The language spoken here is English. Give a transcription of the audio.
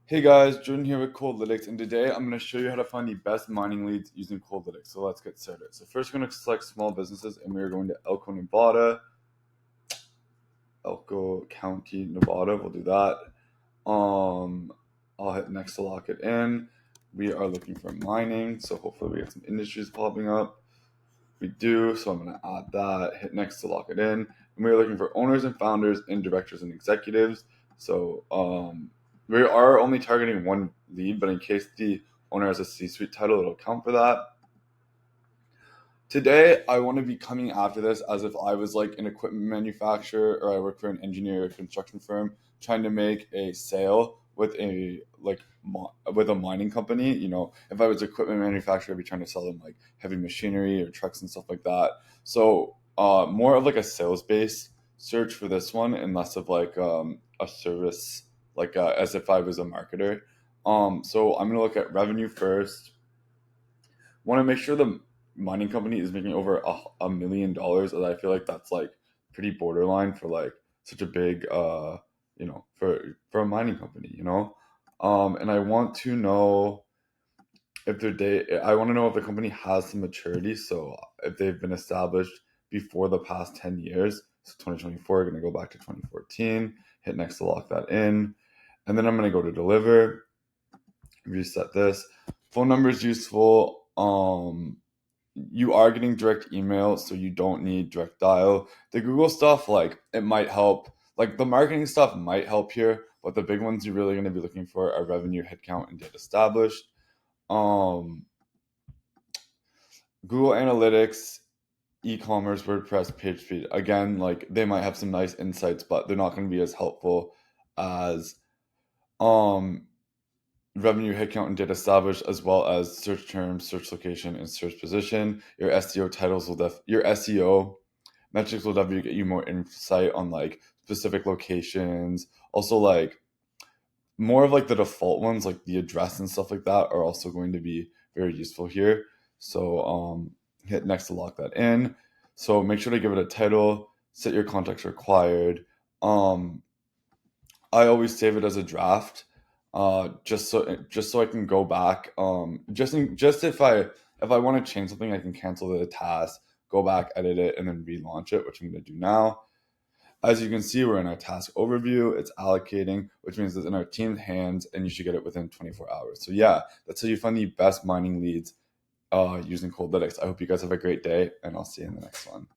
Hey guys, Jordan here with Coldlytics, and today I'm going to show you how to find the best mining leads using Coldlytics. So let's get started. So first we're going to select small businesses, and we're going to Elko County, Nevada. We'll do that. I'll hit next to lock it in. We are looking for mining, so hopefully we get some industries popping up. We do, so I'm going to add that, hit next to lock it in. And we're looking for owners and founders and directors and executives. So we are only targeting one lead, but in case the owner has a C-suite title, it'll count for that. Today, I want to be coming after this as if I was like an equipment manufacturer or I work for an engineer or construction firm trying to make a sale with with a mining company. If I was an equipment manufacturer, I'd be trying to sell them like heavy machinery or trucks and stuff like that. So more of like a sales based search for this one and less of like a service, like as if I was a marketer. So I'm gonna look at revenue first. Want to make sure the mining company is making over $1 million, and I feel like that's like pretty borderline for like such a big for a mining company. And I want to know if I want to know if the company has some maturity. So if they've been established before the past 10 years. So 2024, going to go back to 2014, hit next to lock that in, and then I'm going to go to deliver, reset this. Phone number is useful. You are getting direct email, so you don't need direct dial. The Google stuff, like it might help. Like the marketing stuff might help here, but the big ones you're really going to be looking for are revenue, headcount, and data established. Um, Google Analytics, e-commerce, WordPress, page speed. Again, like they might have some nice insights, but they're not going to be as helpful as um revenue, headcount, and data established, as well as search terms, search location, and search position. Your SEO titles your SEO metrics will definitely get you more insight on like specific locations. Also, like more of like the default ones, like the address and stuff like that, are also going to be very useful here. So hit next to lock that in. So make sure to give it a title. Set your context required. Um, I always save it as a draft, just so I can go back. Just if I want to change something, I can cancel the task, go back, edit it, and then relaunch it, which I'm going to do now. As you can see, we're in our task overview. It's allocating, which means it's in our team's hands, and you should get it within 24 hours. So yeah, that's how you find the best mining leads using Coldlytics. I hope you guys have a great day, and I'll see you in the next one.